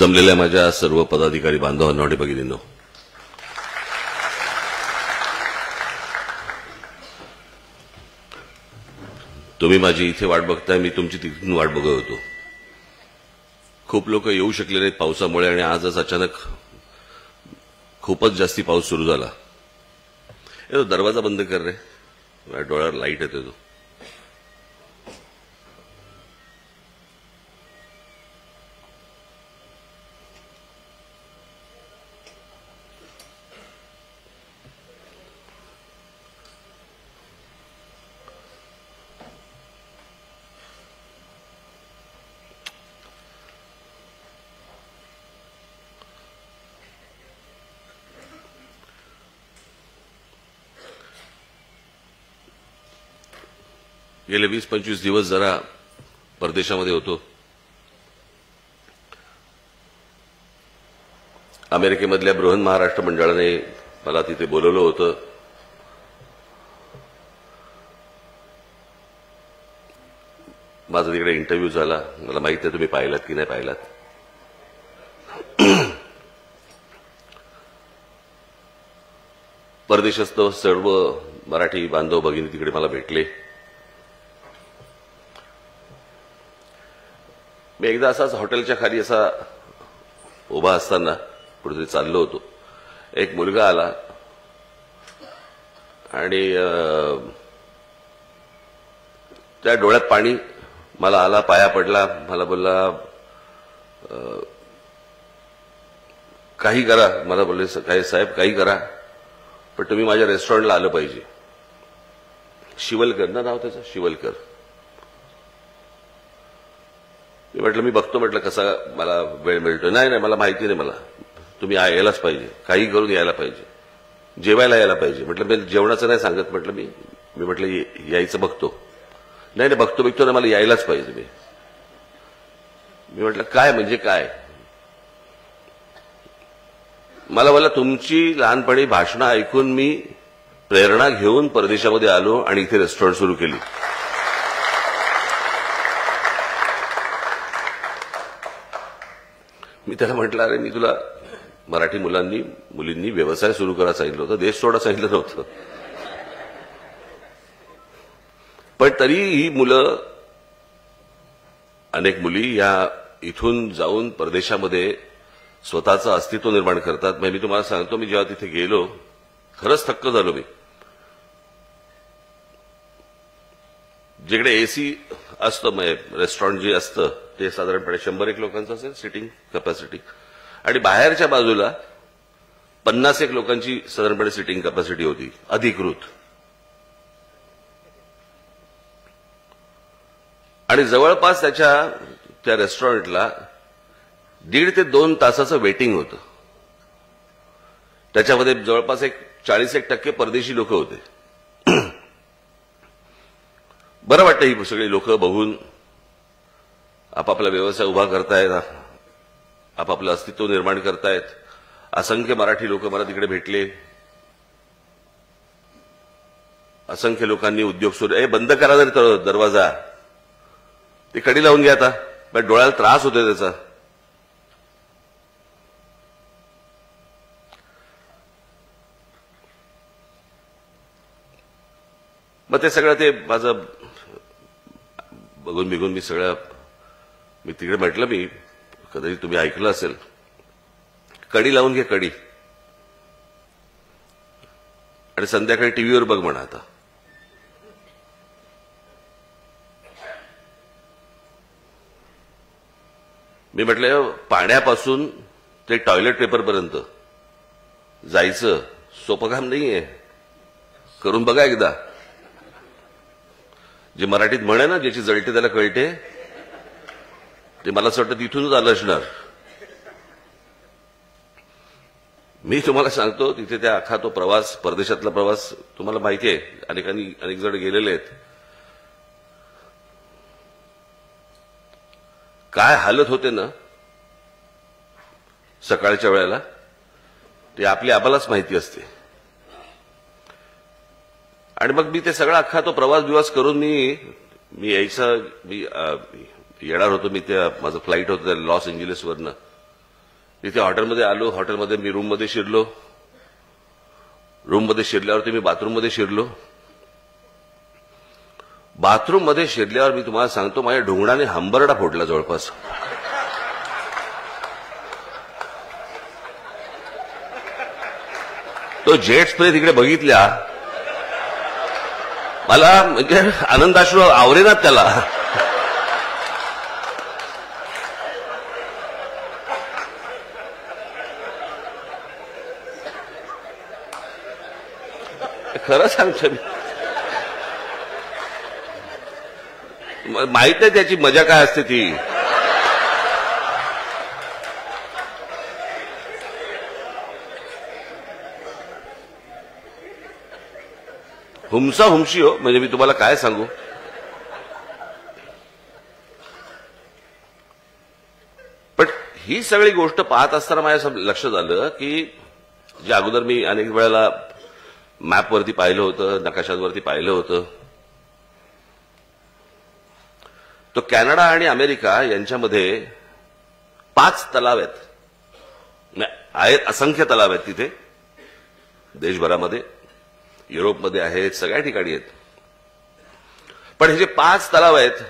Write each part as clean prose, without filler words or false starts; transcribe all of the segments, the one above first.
जमलेल्या माझ्या सर्व पदाधिकारी बांधवांनो आणि भगिनींनो, तुम्ही माझी इथे वाट बघताय, मी तुमची तिथून वाट बघत होतो. खूप लोक येऊ शकले नाहीत पावसामुळे आणि आजच अचानक खूपच जास्ती पाऊस सुरू झाला. दरवाजा बंद कर रे, माझ्या डोळ्यावर लाईट येते. तो गेले 20-25 दिवस जरा परदेशामध्ये होतो. अमेरिकेमधल्या बृहन महाराष्ट्र मंडळाने मला तिथे बोलवलं होतं. माझा तिकडे इंटरव्ह्यू झाला. मला माहित आहे तुम्ही पाहिलात की नाही पाहिलात. परदेशस्थ सर्व मराठी बांधव भगिनी तिकडे मला भेटले. मी एकदा असाच हॉटेलच्या खाली असा उभा असताना कुठेतरी चाललो होतो. एक मुलगा आला आणि त्या डोळ्यात पाणी मला आला, पाया पडला. मला बोलला काही करा. मला बोलले काही साहेब काही करा, पण तुम्ही माझ्या रेस्टॉरंटला आलं पाहिजे. शिवलकर ना नाव त्याचं, शिवलकर. मी म्हटलं मी बघतो, म्हटलं कसा मला वेळ मिळतो. नाही नाही मला माहिती नाही, मला तुम्ही यायलाच पाहिजे, काही करून यायला पाहिजे, जेवायला यायला पाहिजे. म्हटलं मी जेवणाचं नाही सांगत, म्हटलं मी म्हटलं यायचं बघतो. नाही नाही बघतो ना, मला यायलाच पाहिजे. मी म्हटलं काय म्हणजे काय. मला बोलला तुमची लहानपणी भाषणं ऐकून मी प्रेरणा घेऊन परदेशामध्ये आलो आणि इथे रेस्टॉरंट सुरू केली. मी त्याला म्हटलं अरे मी तुला मराठी मुलींनी व्यवसाय सुरू करा सांगितलं होतं, देश सोडा सांगितलं नव्हतं. पण तरी ही मुलं, अनेक मुली या इथून जाऊन परदेशामध्ये स्वतःचं अस्तित्व निर्माण करतात. मी तुम्हाला सांगतो, मी जेव्हा तिथे गेलो खरंच थक्क झालो. मी जिकडे एसी असतं, रेस्टॉरंट जे असतं ते साधारणपणे 100 लोकांचं असेल सिटिंग कॅपॅसिटी, आणि बाहेरच्या बाजूला 50 लोकांची साधारणपणे सिटिंग कॅपॅसिटी होती अधिकृत. आणि जवळपास त्या रेस्टॉरंटला 1.5 ते 2 तासाचं वेटिंग होतं. त्याच्यामध्ये जवळपास 40% परदेशी लोक होते. बरं वाटतं ही सगळी लोक बघून. आपापला व्यवसाय उभा करतायत, आपापलं अस्तित्व निर्माण करतायत. असंख्य मराठी लोक मला तिकडे भेटले. असंख्य लोकांनी उद्योग सुरू. बंद करा जरी दरवाजा, ते कडी लावून घ्या आता, पण डोळ्याला त्रास होतोय त्याचा. मग ते सगळं ते माझं बघून मी तिकडे म्हटलं, मी कदाचित तुम्ही ऐकलं असेल, कडी लावून घे कडी, आणि संध्याकाळी टीव्हीवर बघ म्हणा. आता मी म्हटलं पाण्यापासून ते टॉयलेट पेपरपर्यंत जायचं सोपं काम नाहीये, करून बघा एकदा. जे मराठीत म्हणे ना, ज्याची जळते त्याला कळते, ते मला असं वाटतं तिथूनच आलं असणार. मी तुम्हाला सांगतो, तिथे त्या अख्खा तो प्रवास, परदेशातला प्रवास तुम्हाला माहिती आहे, अनेक जण गेलेले आहेत. काय हालत होते ना सकाळच्या वेळेला, ते आम्हालाच माहिती असते. आणि मग मी ते सगळा अख्खा तो प्रवास करून मी येणार होतो. माझं फ्लाईट होतं लॉस एंजेलिसवरनं. तिथे हॉटेलमध्ये आलो, हॉटेलमध्ये मी रूममध्ये शिरलो, रूममध्ये शिरल्यावरती मी बाथरूममध्ये शिरलो. बाथरूममध्ये शिरल्यावर मी तुम्हाला सांगतो माझ्या ढोंगणाने हंबरडा फोडला जवळपास. तो जेट स्प्रे तिकडे बघितल्या, मला म्हणजे आनंदाश्रू आवरेनात त्याला. खरं सांगतो मी, माहित नाही त्याची मजा काय असते ती. हुमसा हुमशी हो, म्हणजे मी तुम्हाला काय सांगू. पण ही सगळी गोष्ट पाहत असताना माझ्या लक्षात आलं की जे अगोदर मी अनेक वेळेला मॅपवरती पाहिलं होतं, नकाशांवरती पाहिलं होतं, तो कॅनडा आणि अमेरिका यांच्यामध्ये 5 तलाव आहेत. असंख्य तलाव आहेत तिथे देशभरामध्ये, युरोपमध्ये आहेत, सगळ्या ठिकाणी आहेत. पण हे जे 5 तलाव आहेत,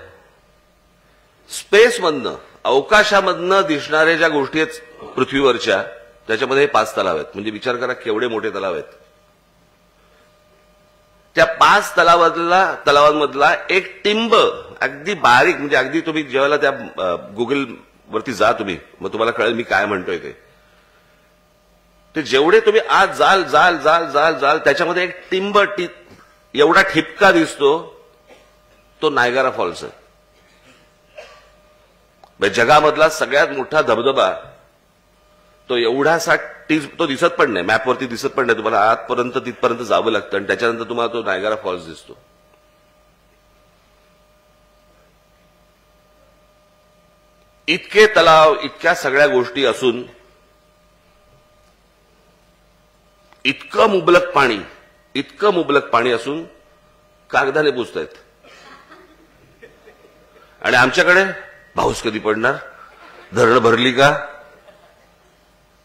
स्पेसमधनं, अवकाशामधनं दिसणाऱ्या ज्या गोष्टी आहेत पृथ्वीवरच्या, त्याच्यामध्ये हे 5 तलाव आहेत. म्हणजे विचार करा केवढे मोठे तलाव आहेत. त्या 5 तलावांमधला एक टिंब अगदी बारीक, म्हणजे अगदी तुम्ही जेव्हा त्या गुगल वरती जा तुम्ही, मग तुम्हाला कळेल मी काय म्हणतोय ते जेवढे तुम्ही आज जाल जाल जाल जाल जाल त्याच्यामध्ये एक टिंब एवढा ठिपका दिसतो, तो नायगारा फॉल्स आहे. जगामधला सगळ्यात मोठा धबधबा तो एवढासा तो दिसत पण नाही, मॅपवरती दिसत पण नाही तुम्हाला. आतपर्यंत तिथपर्यंत जावं लागतं आणि त्याच्यानंतर तुम्हाला तो नायगारा फॉल्स दिसतो. इतके तलाव, इतक्या सगळ्या गोष्टी असून इतकं मुबलक पाणी असून कागदाने पुसतायत. आणि आमच्याकडे पाऊस कधी पडणार, धरणं भरली का,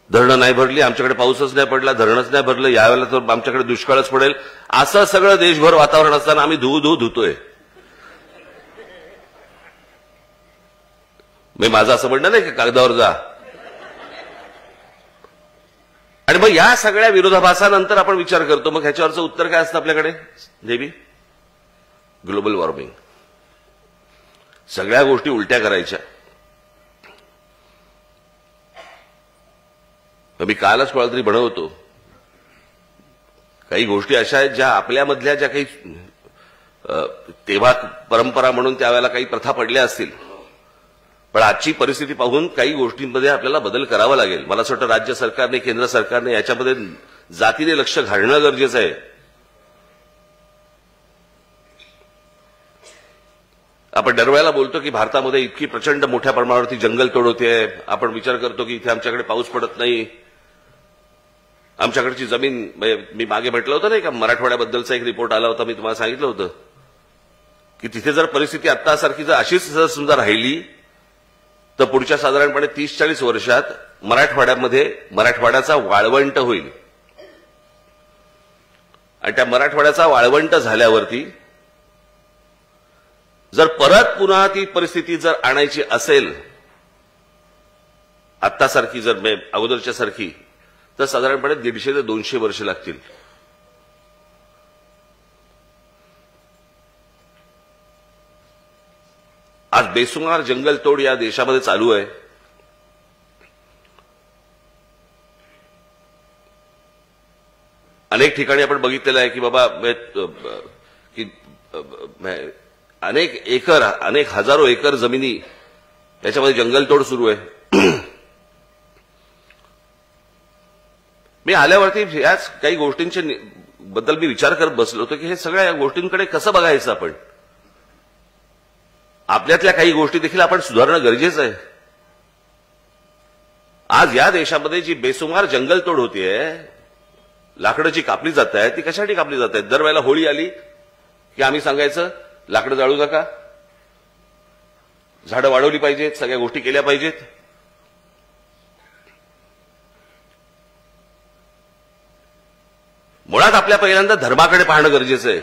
धरणं नाही भरली, आमच्याकडे पाऊसच नाही पडला, धरणच नाही भरलं, यावेळेला तर आमच्याकडे दुष्काळच पडेल, असं सगळं देशभर वातावरण असताना आम्ही धुतोय. मी माझं असं म्हणणं नाही की कागदावर जा. आणि मग या सगळ्या विरोधाभासानंतर आपण विचार करतो, मग ह्याच्यावरचं उत्तर काय असतं आपल्याकडे नेहमी? Global warming. सगळ्या गोष्टी उलट्या करायच्या. मी कालच कोणाला तरी बनवतो, काही गोष्टी अशा आहेत ज्या आपल्यामधल्या ज्या काही तेव्हा परंपरा म्हणून त्यावेळेला काही प्रथा पडल्या असतील, पण आजची परिस्थिती पाहून काही गोष्टींमध्ये आपल्याला बदल करावा लागेल. मला असं वाटतं राज्य सरकारने, केंद्र सरकारने याच्यामध्ये जातीने लक्ष घालणं गरजेचं आहे. आपण दरवेळेला बोलतो की भारतामध्ये इतकी प्रचंड मोठ्या प्रमाणावरती जंगलतोड होते. आपण विचार करतो की इथे आमच्याकडे पाऊस पडत नाही, आमच्याकडची जमीन, मी मागे म्हटलं होतं नाही का, मराठवाड्याबद्दलचा एक रिपोर्ट आला होता, मी तुम्हाला सांगितलं होतं की तिथे जर परिस्थिती आत्तासारखी जर अशीच जर समजा राहिली तर पुढच्या साधारणपणे 30-40 वर्षात मराठवाड्याचा वाळवंट होईल. आणि त्या मराठवाड्याचा वाळवंट झाल्यावरती जर परत पुन्हा ती परिस्थिती जर आणायची असेल आत्तासारखी, जर अगोदरच्या सारखी, तर साधारणपणे 150 ते 200 वर्ष लागतील. आज बेसुमार जंगलतोड या देशामध्ये चालू आहे. अनेक ठिकाणी आपण बघितलेलं आहे की बाबा अनेक हजारो एकर जमिनी याच्यामध्ये जंगलतोड सुरू आहे. मी आल्यावरती याच काही गोष्टींच्या बद्दल मी विचार करत बसलो होतो की हे सगळ्या गोष्टींकडे कसं बघायचं आपण. आपल्यातल्या काही गोष्टी देखील आपण सुधारणं गरजेचं आहे. आज या देशामध्ये जी बेसुमार जंगलतोड होतीये, लाकडं जी कापली जात आहे ती कशासाठी कापली जात आहेत? दरवेळेला होळी आली की आम्ही सांगायचं लाकडं जाळू नका, झाडं वाढवली पाहिजेत, सगळ्या गोष्टी केल्या पाहिजेत. मुळात आपल्या पहिल्यांदा धर्माकडे पाहणं गरजेचं आहे.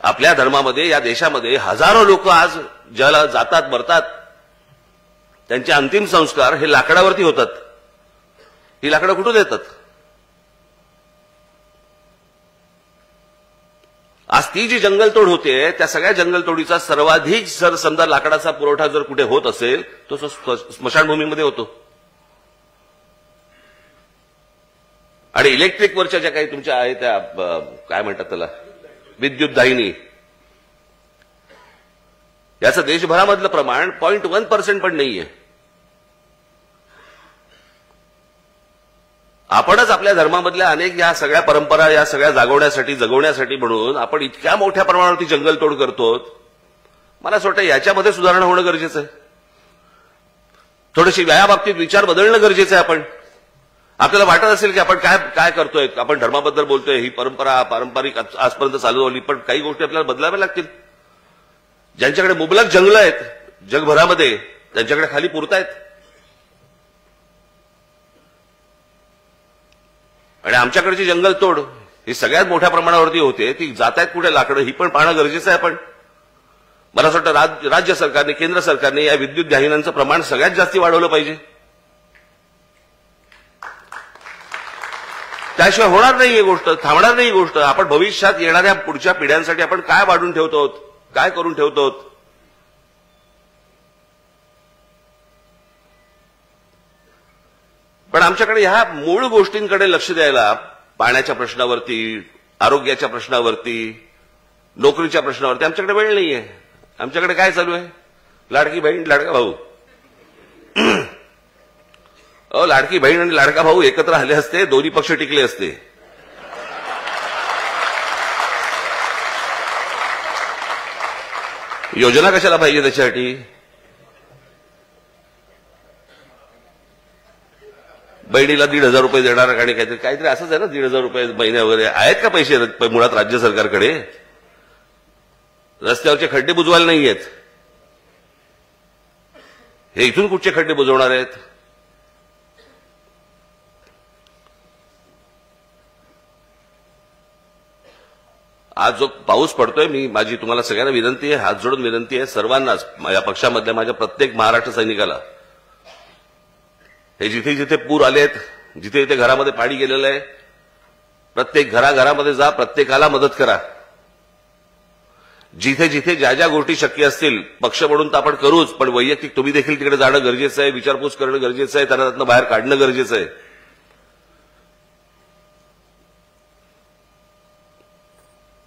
आपल्या धर्मामध्ये, या देशामध्ये हजारो लोक आज ज्याला जातात मरतात, त्यांचे अंतिम संस्कार हे लाकडावरती होतात. ही लाकडं कुठून येतात? आज ती जी जंगलतोड होते, त्या सगळ्या जंगलतोडीचा सर्वाधिक जर समजा लाकडाचा पुरवठा जर कुठे होत असेल तो स्मशानभूमीमध्ये होतो. आणि इलेक्ट्रिकवरच्या ज्या काही तुमच्या आहेत त्या काय म्हणतात त्याला, विद्युत दाहिनी, याचं देशभरामधलं प्रमाण 0.1% पण नाहीये. आपणच आपल्या धर्मामधल्या अनेक या सगळ्या परंपरा या सगळ्या जगवण्यासाठी म्हणून आपण इतक्या मोठ्या प्रमाणावरती जंगलतोड करतो. मला असं वाटतं याच्यामध्ये सुधारणा होणं गरजेचं आहे. थोडीशी या बाबतीत विचार बदलणं गरजेचं आहे. आपल्याला वाटत असेल की आपण काय काय करतोय, आपण धर्माबद्दल बोलतोय, ही परंपरा पारंपरिक आजपर्यंत चालू होती, पण काही गोष्टी आपल्याला बदलाव्या लागतील. ज्यांच्याकडे मुबलक जंगलं आहेत जगभरामध्ये, त्यांच्याकडे खाली पुरतायत. आणि आमच्याकडची जंगलतोड ही सगळ्यात मोठ्या प्रमाणावरती होते, ती जात आहेत कुठे लाकडं, ही पण पाहणं गरजेचं आहे. मला असं वाटतं राज्य सरकारने, केंद्र सरकारने या विद्युत दाहिन्यांचं प्रमाण सगळ्यात जास्ती वाढवलं पाहिजे. त्याशिवाय होणार नाही ही गोष्ट, थांबणार नाही ही गोष्ट. आपण भविष्यात येणाऱ्या पुढच्या पिढ्यांसाठी आपण काय वाढून ठेवतो, काय करून ठेवतो. पण आमच्याकडे ह्या मूळ गोष्टींकडे लक्ष द्यायला, पाण्याच्या प्रश्नावरती, आरोग्याच्या प्रश्नावरती, नोकरीच्या प्रश्नावरती आमच्याकडे वेळ नाहीये. आमच्याकडे काय चालू आहे? लाडकी बहीण लाडका भाऊ. लाडकी बहीण आणि लाडका भाऊ एकत्र आले असते, दोन्ही पक्ष टिकले असते. योजना कशाला पाहिजे त्याच्यासाठी? बहिणीला 1,500 रुपये देणार आणि काहीतरी असंच आहे ना, 1,500 रुपये महिने वगैरे आहेत का पैसे मुळात राज्य सरकारकडे? रस्त्यावरचे खड्डे बुजवायला नाहीयेत. हे इथून कुठचे खड्डे बुजवणार आहेत? आज जो पाऊस पडतोय, माझी तुम्हाला सगळ्यांना विनंती आहे, हात जोडून विनंती आहे सर्वांनाच, माझ्या पक्षामधल्या माझ्या प्रत्येक महाराष्ट्र सैनिकाला, हे जिथे जिथे पूर आलेत, जिथे जिथे घरामध्ये पाणी गेलेलं आहे, प्रत्येक घराघरामध्ये जा, प्रत्येकाला मदत करा. जिथे जिथे ज्या ज्या गोष्टी शक्य असतील, पक्ष म्हणून तर आपण करूच, पण वैयक्तिक तुम्ही देखील तिकडे जाणं गरजेचं आहे, विचारपूस करणं गरजेचं आहे, त्यांना त्यातनं बाहेर काढणं गरजेचं आहे.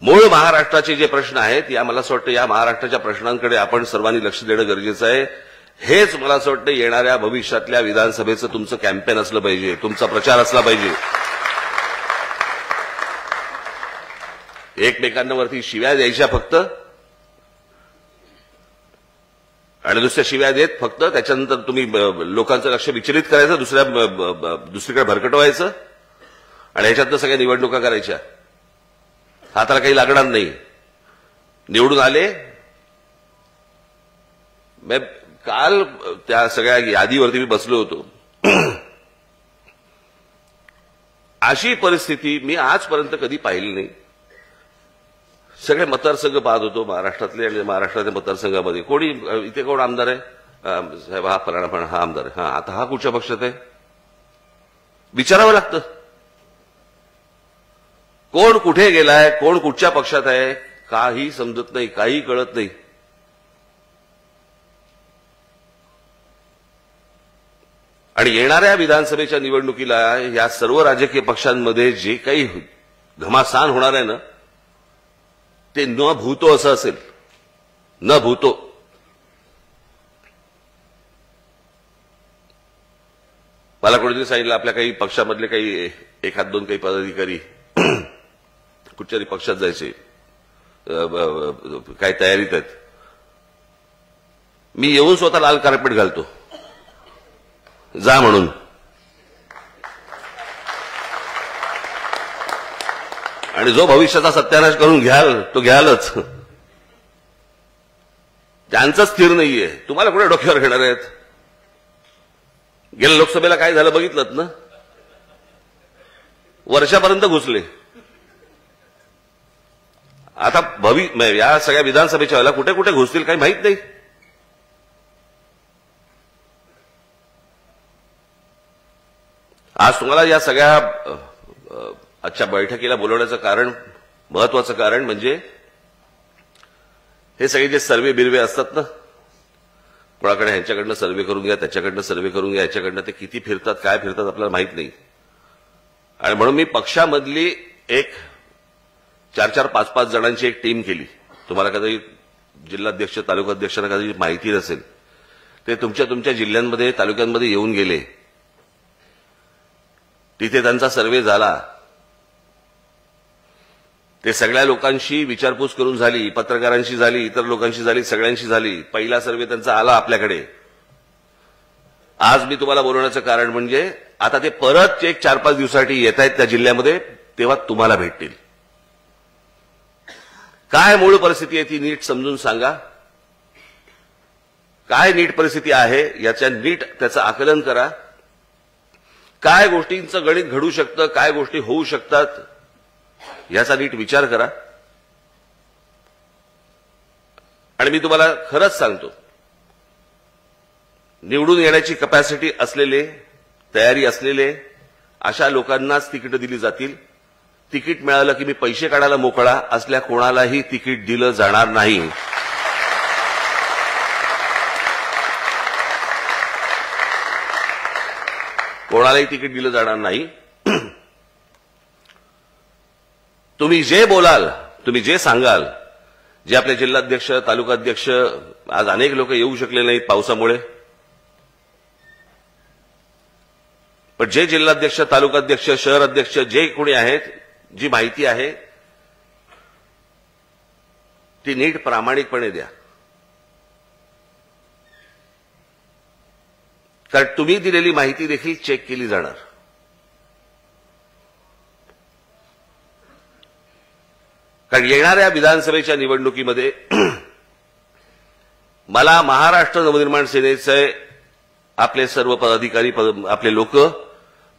मूळ महाराष्ट्राचे जे प्रश्न आहेत, या मला असं वाटतं या महाराष्ट्राच्या प्रश्नांकडे आपण सर्वांनी लक्ष देणं गरजेचं आहे. हेच मला असं वाटतं येणाऱ्या भविष्यातल्या विधानसभेचं तुमचं कॅम्पेन असलं पाहिजे, तुमचा प्रचार असला पाहिजे. एकमेकांवरती शिव्या द्यायच्या फक्त, आणि दुसऱ्या शिव्या देत फक्त त्याच्यानंतर तुम्ही लोकांचं लक्ष विचलित करायचं, दुसरीकडे भरकटवायचं, आणि ह्याच्यातनं सगळ्या निवडणुका करायच्या. हाताला काही लागणार नाही. निवडून आले, काल त्या सगळ्या यादीवरती मी बसलो होतो. अशी परिस्थिती मी आजपर्यंत कधी पाहिली नाही. सगळे मतदारसंघ पाहत होतो महाराष्ट्रातले, आणि महाराष्ट्रातल्या मतदारसंघामध्ये कोणी इथे कोण आमदार आहे, साहेब हा फलाना पण हा आमदार आहे, हा आता हा कुठच्या पक्षात आहे विचारावं लागतं. कोण कुठे गेलाय, कोण कुठच्या पक्षात आहे, काही समजत नाही, काही कळत नाही. आणि येणाऱ्या विधानसभेच्या निवडणुकीला या सर्व राजकीय पक्षांमध्ये जे काही घमासान होणार आहे ना, ते न भूतो असं असेल, न भूतो. मला कोणीतरी सांगितलं आपल्या काही पक्षामधले काही एखाद दोन काही पदाधिकारी कुठच्याही पक्षात जायचे, काही तयारीत आहेत. मी येऊन स्वतः लाल कार्पेट घालतो जा म्हणून. आणि जो भविष्याचा सत्यानाश करून घ्याल तो घ्यालच. त्यांचं स्थिर नाहीये, तुम्हाला कुठे डोक्यावर घेणार आहेत? गेल्या लोकसभेला काय झालं बघितलं ना. वर्षापर्यंत घुसले. आता या सगळ्या विधानसभेच्या वेळेला कुठे कुठे घुसतील काही माहित नाही. आज तुम्हाला या सगळ्या आजच्या बैठकीला बोलवण्याचं कारण, महत्वाचं कारण म्हणजे हे सगळे जे सर्वे बिर्वे असतात ना, कोणाकडे ह्यांच्याकडनं सर्वे करून घ्या, त्याच्याकडनं सर्वे करून घ्या, ह्याच्याकडनं ते किती फिरतात, काय फिरतात आपल्याला माहित नाही. आणि म्हणून मी पक्षामधली एक 4-4, 5-5 जणांची एक टीम केली. तुम्हाला कधी जिल्हाध्यक्ष, तालुकाध्यक्षांना कधी माहिती नसेल, ते तुमच्या जिल्ह्यांमध्ये, तालुक्यांमध्ये येऊन गेले. तिथे त्यांचा सर्वे झाला. ते सगळ्या लोकांशी विचारपूस करून झाली, पत्रकारांशी झाली, इतर लोकांशी झाली, सगळ्यांशी झाली. पहिला सर्वे त्यांचा आला आपल्याकडे. आज मी तुम्हाला बोलवण्याचं कारण म्हणजे आता ते परत एक 4-5 दिवसासाठी येत आहेत त्या जिल्ह्यामध्ये, तेव्हा तुम्हाला भेटतील. काय मूळ परिस्थिती आहे ती नीट समजून सांगा. काय नीट परिस्थिती आहे याच्या नीट त्याचं आकलन करा. काय गोष्टींचं गणित घडू शकतं, काय गोष्टी होऊ शकतात याचा नीट विचार करा. आणि मी तुम्हाला खरंच सांगतो, निवडून येण्याची कॅपॅसिटी असलेले, तयारी असलेले अशा लोकांनाच तिकीट दिली जातील. तिकीट मिळालं की मी पैसे काढायला मोकळा असल्या कोणालाही तिकीट दिलं जाणार नाही. कोणालाही तिकीट दिलं जाणार नाही. तुम्ही जे बोलाल, तुम्ही जे सांगाल, जे आपले जिल्हाध्यक्ष, तालुकाध्यक्ष, आज अनेक लोक येऊ शकले नाहीत पावसामुळे, पण जे जिल्हाध्यक्ष, तालुकाध्यक्ष, शहर अध्यक्ष जे कोणी आहेत, जी माहिती आहे ती नीट प्रामाणिकपणे द्या. कारण तुम्ही दिलेली माहिती देखील चेक केली जाणार. कारण येणाऱ्या विधानसभेच्या निवडणुकीमध्ये मला महाराष्ट्र नवनिर्माण सेनेचे आपले सर्व पदाधिकारी, आपले लोक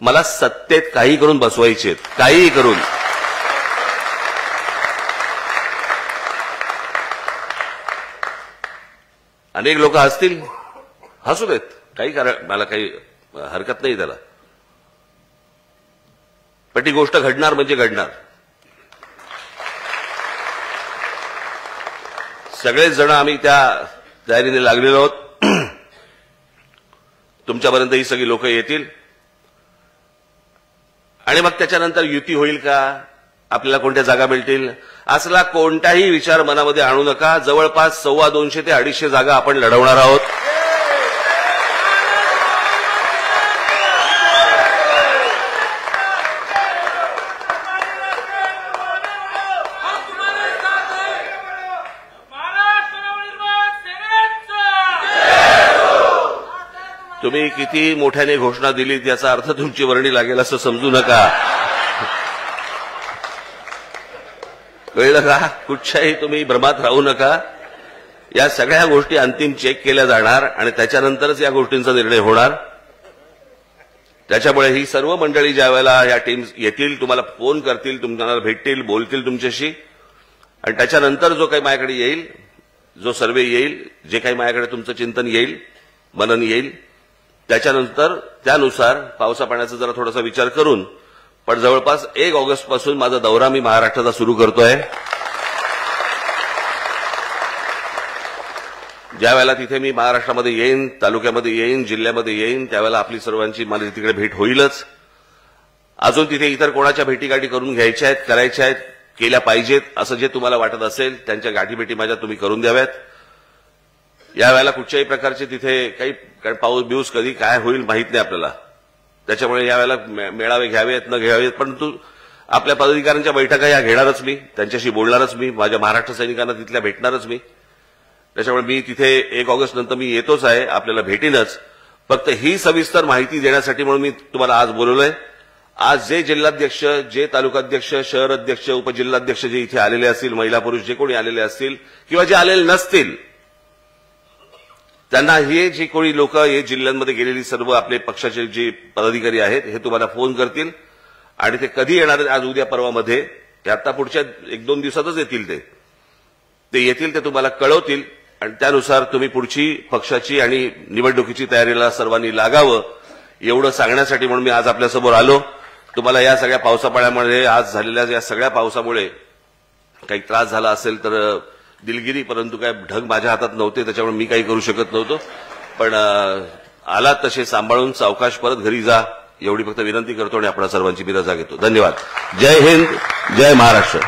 मला सत्तेत काही करून बसवायचे आहेत, काहीही करून. अनेक लोक हसतील, हसू देत, काही कारण, मला काही हरकत नाही त्याला. पण ती गोष्ट घडणार म्हणजे घडणार. सगळेच जण आम्ही त्या तयारीने लागलेलो आहोत. तुमच्यापर्यंत ही सगळी लोक येतील आणि मग त्याच्यानंतर युती होईल का, आपल्याला कोणत्या जागा मिळतील, असला कोणताही विचार मनामध्ये आणू नका. जवळपास 250 ते 250 जागा आपण लढवणार आहोत. तुम्ही किती मोठ्याने घोषणा दिली याचा अर्थ तुमची वर्णी लागेल असं समजू नका. कळलं का? कुठच्याही तुम्ही भ्रमात राहू नका. या सगळ्या गोष्टी अंतिम चेक केल्या जाणार आणि त्याच्यानंतरच या गोष्टींचा निर्णय होणार. त्याच्यामुळे ही सर्व मंडळी ज्या वेळेला या टीम्स येतील, तुम्हाला फोन करतील, तुम्हाला भेटतील, बोलतील तुमच्याशी, आणि त्याच्यानंतर जो काही माझ्याकडे येईल, जो सर्वे येईल, जे काही माझ्याकडे तुमचं चिंतन येईल, मनन येईल, त्याच्यानंतर त्यानुसार पावसा पाण्याचा जरा थोडासा विचार करून, पण जवळपास 1 ऑगस्ट पासून माझा दौरा मी महाराष्ट्राचा सुरू करतोय. ज्या वेळेला तिथे मी महाराष्ट्रामध्ये येईन, तालुक्यामध्ये येईन, जिल्ह्यामध्ये येईन, त्यावेळेला आपली सर्वांची मला तिकडे भेट होईलच. अजून तिथे इतर कोणाच्या भेटीगाठी करून घ्यायच्या आहेत, करायच्या आहेत, केल्या पाहिजेत असं जे तुम्हाला वाटत असेल, त्यांच्या गाठीभेटी माझ्या तुम्ही करून द्याव्यात. यावेळेला कुठच्याही प्रकारचे तिथे काही, कारण पाऊस बिऊस कधी काय होईल माहित नाही आपल्याला, त्याच्यामुळे यावेळेला मेळावे घ्यावेत न घ्यावेत, परंतु आपल्या पदाधिकाऱ्यांच्या बैठका या घेणारच मी, त्यांच्याशी बोलणारच मी, माझ्या महाराष्ट्र सैनिकांना तिथल्या भेटणारच मी. त्याच्यामुळे मी तिथे 1 ऑगस्ट नंतर मी येतोच आहे, आपल्याला भेटीनच. फक्त ही सविस्तर माहिती देण्यासाठी म्हणून मी तुम्हाला आज बोलवलंय. आज जे जिल्हाध्यक्ष, जे तालुकाध्यक्ष, शहर अध्यक्ष, उपजिल्हाध्यक्ष जे इथे आलेले असतील, महिला पुरुष जे कोणी आलेले असतील किंवा जे आलेले नसतील, त्यांना हे जे कोणी लोक हे जिल्ह्यांमध्ये गेलेली सर्व आपले पक्षाचे जे पदाधिकारी आहेत हे तुम्हाला फोन करतील आणि ते कधी येणार आहेत, आज उद्या परवामध्ये, ते आता पुढच्या 1-2 दिवसातच येतील. ते येतील, ते तुम्हाला कळवतील आणि त्यानुसार तुम्ही पुढची पक्षाची आणि निवडणुकीची तयारीला सर्वांनी लागावं एवढं सांगण्यासाठी म्हणून मी आज आपल्यासमोर आलो. तुम्हाला या सगळ्या पावसापाण्यामध्ये आज झालेल्या या सगळ्या पावसामुळे काही त्रास झाला असेल तर दिलगिरी, परंतु काय ढग माझ्या हातात नव्हते, त्याच्यामुळे मी काही करू शकत नव्हतो. पण आलात तसे सांभाळून सावकाश परत घरी जा एवढी फक्त विनंती करतो आणि आपल्या सर्वांची मी रजा घेतो. धन्यवाद. जय हिंद, जय महाराष्ट्र.